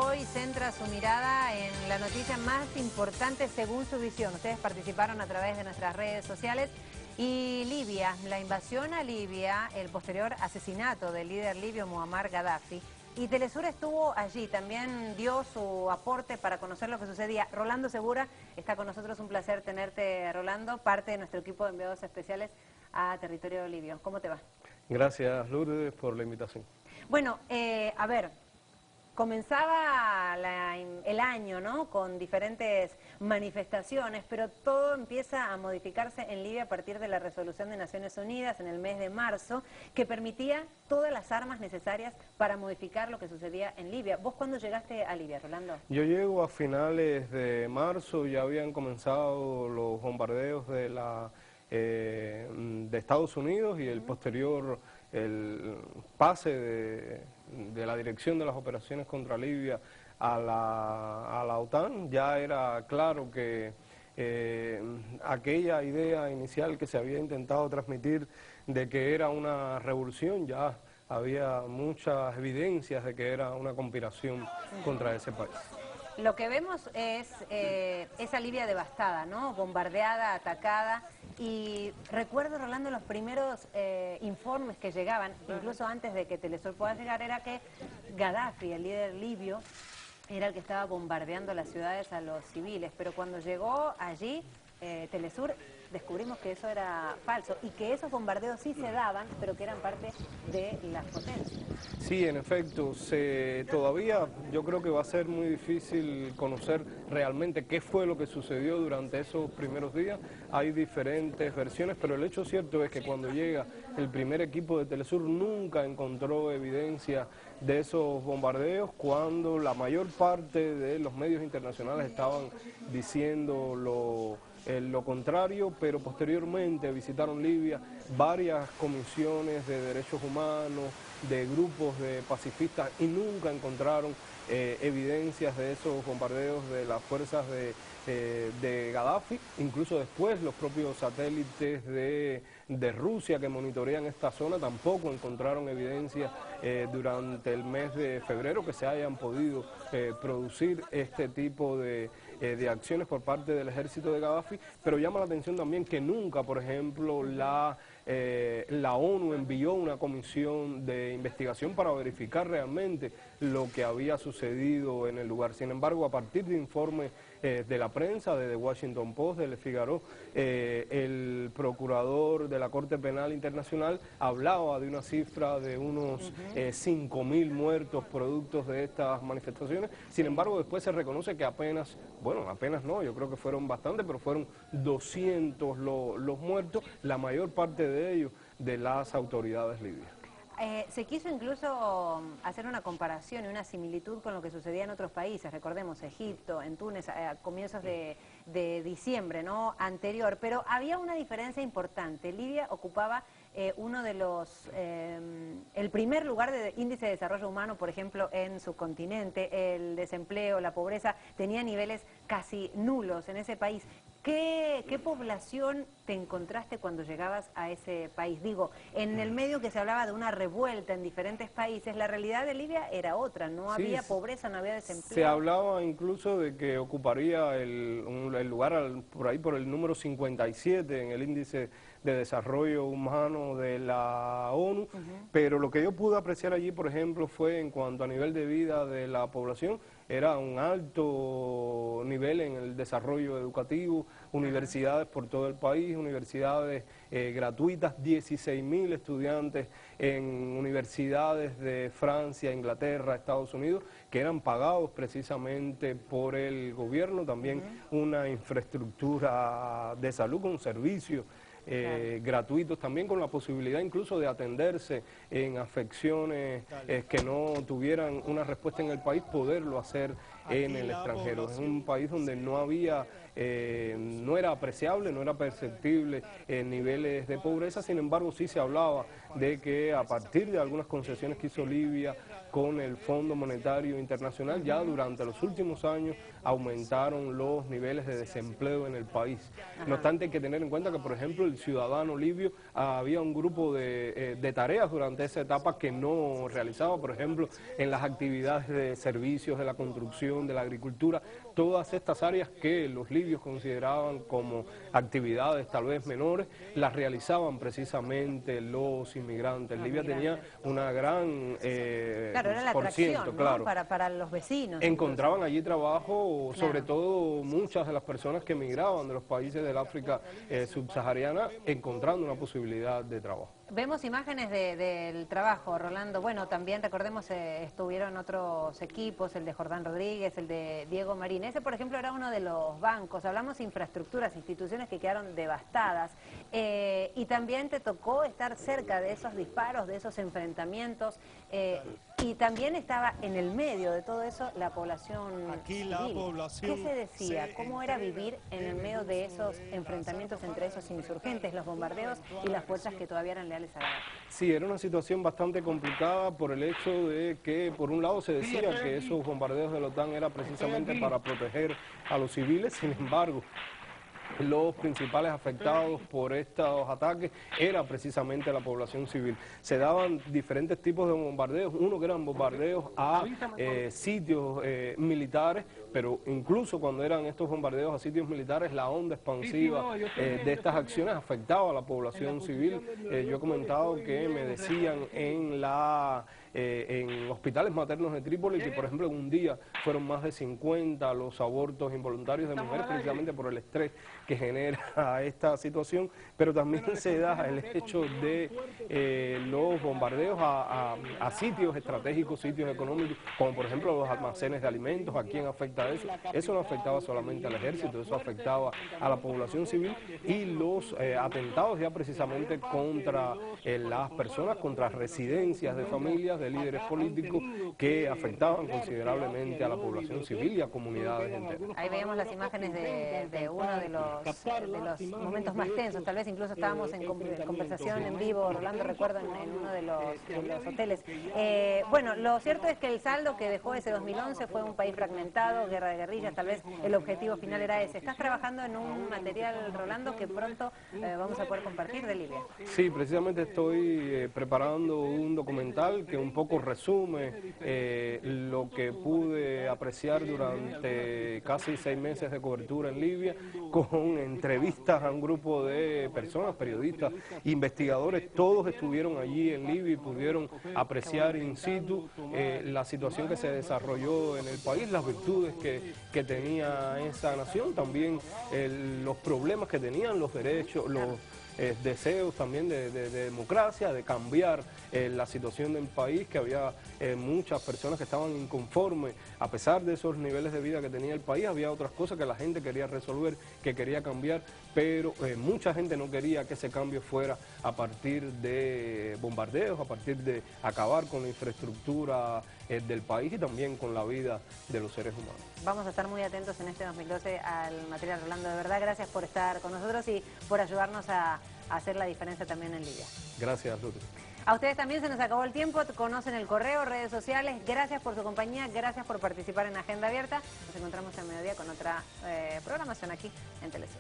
hoy centra su mirada en la noticia más importante según su visión. Ustedes participaron a través de nuestras redes sociales. Y Libia, la invasión a Libia, el posterior asesinato del líder libio Muammar Gaddafi. Y Telesur estuvo allí, también dio su aporte para conocer lo que sucedía. Rolando Segura está con nosotros, un placer tenerte, Rolando, parte de nuestro equipo de enviados especiales a territorio libio. ¿Cómo te va? Gracias, Lourdes, por la invitación. Bueno, a ver, comenzaba el año, ¿no?, con diferentes manifestaciones, pero todo empieza a modificarse en Libia a partir de la resolución de Naciones Unidas en el mes de marzo, que permitía todas las armas necesarias para modificar lo que sucedía en Libia. ¿Vos cuándo llegaste a Libia, Rolando? Yo llego a finales de marzo, ya habían comenzado los bombardeos de Estados Unidos y el posterior el pase de la dirección de las operaciones contra Libia a la OTAN. Ya era claro que aquella idea inicial que se había intentado transmitir de que era una revolución, ya había muchas evidencias de que era una conspiración contra ese país. Lo que vemos es esa Libia devastada, ¿no?, bombardeada, atacada. Y recuerdo, Rolando, los primeros informes que llegaban, incluso antes de que Telesur pueda llegar, era que Gaddafi, el líder libio, era el que estaba bombardeando las ciudades a los civiles. Pero cuando llegó allí Telesur, descubrimos que eso era falso y que esos bombardeos sí se daban, pero que eran parte de las potencias. Sí, en efecto, todavía yo creo que va a ser muy difícil conocer realmente qué fue lo que sucedió durante esos primeros días. Hay diferentes versiones, pero el hecho cierto es que cuando llega el primer equipo de Telesur nunca encontró evidencia de esos bombardeos, cuando la mayor parte de los medios internacionales estaban diciendo lo contrario, pero posteriormente visitaron Libia varias comisiones de derechos humanos, de grupos de pacifistas, y nunca encontraron evidencias de esos bombardeos de las fuerzas de Gaddafi. Incluso después los propios satélites de Rusia que monitorean esta zona tampoco encontraron evidencia durante el mes de febrero que se hayan podido producir este tipo de acciones por parte del ejército de Gaddafi. Pero llama la atención también que nunca, por ejemplo, la ONU envió una comisión de investigación para verificar realmente lo que había sucedido en el lugar. Sin embargo, a partir de informes de la prensa, de The Washington Post, de Le Figaro, el procurador de la Corte Penal Internacional hablaba de una cifra de unos 5.000 muertos productos de estas manifestaciones. Sin embargo, después se reconoce que apenas no, yo creo que fueron bastantes, pero fueron 200 los muertos, la mayor parte de ellos de las autoridades libias. Se quiso incluso hacer una comparación y una similitud con lo que sucedía en otros países. Recordemos, Egipto, en Túnez, a comienzos de diciembre, ¿no?, anterior. Pero había una diferencia importante. Libia ocupaba uno de el primer lugar de índice de desarrollo humano, por ejemplo, en su continente. El desempleo, la pobreza, tenía niveles casi nulos en ese país. ¿Qué población te encontraste cuando llegabas a ese país? Digo, en el medio que se hablaba de una revuelta en diferentes países, la realidad de Libia era otra, no había pobreza, no había desempleo. Se hablaba incluso de que ocuparía el lugar por ahí por el número 57 en el índice de desarrollo humano de la ONU, pero lo que yo pude apreciar allí, por ejemplo, fue en cuanto a nivel de vida de la población, era un alto nivel en el desarrollo educativo, universidades por todo el país, universidades gratuitas, 16.000 estudiantes en universidades de Francia, Inglaterra, Estados Unidos, que eran pagados precisamente por el gobierno, también una infraestructura de salud con servicios gratuitos, también con la posibilidad incluso de atenderse en afecciones que no tuvieran una respuesta en el país, poderlo hacer en el extranjero. Es un país donde no había, no era apreciable, no era perceptible niveles de pobreza. Sin embargo, sí se hablaba de que a partir de algunas concesiones que hizo Libia con el Fondo Monetario Internacional, ya durante los últimos años aumentaron los niveles de desempleo en el país. No obstante, hay que tener en cuenta que, por ejemplo, el ciudadano libio, había un grupo de tareas durante esa etapa que no realizaba, por ejemplo, en las actividades de servicios, de la construcción, de la agricultura, todas estas áreas que los libios consideraban como actividades tal vez menores, las realizaban precisamente los inmigrantes. Libia tenía una gran claro, era la atracción, ¿no? Claro. Para los vecinos. Encontraban allí trabajo, claro, sobre todo muchas de las personas que emigraban de los países del África subsahariana, encontrando una posibilidad de trabajo. Vemos imágenes del trabajo, Rolando. Bueno, también recordemos, estuvieron otros equipos, el de Jordán Rodríguez, el de Diego Marín. Ese, por ejemplo, era uno de los bancos. Hablamos de infraestructuras, instituciones que quedaron devastadas. Y también te tocó estar cerca de esos disparos, de esos enfrentamientos. Y también estaba en el medio de todo eso la población civil. ¿Qué se decía? ¿Cómo era vivir en el medio de esos enfrentamientos entre esos insurgentes, los bombardeos y las fuerzas que todavía eran leales a la guerra? Sí, era una situación bastante complicada por el hecho de que, por un lado, se decía que esos bombardeos de la OTAN era precisamente para proteger a los civiles. Sin embargo, los principales afectados por estos ataques era precisamente la población civil. Se daban diferentes tipos de bombardeos, uno que eran bombardeos a sitios militares, pero incluso cuando eran estos bombardeos a sitios militares, la onda expansiva de estas acciones afectaba a la población civil. Yo he comentado que me decían en hospitales maternos de Trípoli que, por ejemplo, en un día fueron más de 50 los abortos involuntarios de mujeres, precisamente por el estrés que genera esta situación, pero también se da el hecho de los bombardeos a sitios estratégicos, sitios económicos, como por ejemplo los almacenes de alimentos. ¿A quién afecta eso? Eso no afectaba solamente al ejército, eso afectaba a la población civil, y los atentados ya precisamente contra las personas, contra residencias de familias, de líderes políticos, que afectaban considerablemente a la población civil y a comunidades enteras. Ahí veíamos las imágenes de uno de los momentos más tensos. Tal vez incluso estábamos en conversación en vivo, Rolando, recuerdo, en uno de los hoteles. Bueno, lo cierto es que el saldo que dejó ese 2011 fue un país fragmentado, guerra de guerrillas. Tal vez el objetivo final era ese. Estás trabajando en un material, Rolando, que pronto vamos a poder compartir de Libia. Sí, precisamente estoy preparando un documental que un poco resume lo que pude apreciar durante casi 6 meses de cobertura en Libia, con entrevistas a un grupo de personas, periodistas, investigadores. Todos estuvieron allí en Libia y pudieron apreciar in situ la situación que se desarrolló en el país, las virtudes que tenía esa nación, también los problemas que tenían, los derechos, los deseos también de democracia, de cambiar la situación del país, que había muchas personas que estaban inconformes, a pesar de esos niveles de vida que tenía el país. Había otras cosas que la gente quería resolver, que quería cambiar, pero mucha gente no quería que ese cambio fuera a partir de bombardeos, a partir de acabar con la infraestructura del país y también con la vida de los seres humanos. Vamos a estar muy atentos en este 2012 al material, Rolando. De verdad, gracias por estar con nosotros y por ayudarnos a hacer la diferencia también en Libia. Gracias, Luther. A ustedes también se nos acabó el tiempo, conocen el correo, redes sociales. Gracias por su compañía, gracias por participar en Agenda Abierta. Nos encontramos en mediodía con otra programación aquí en Televisión.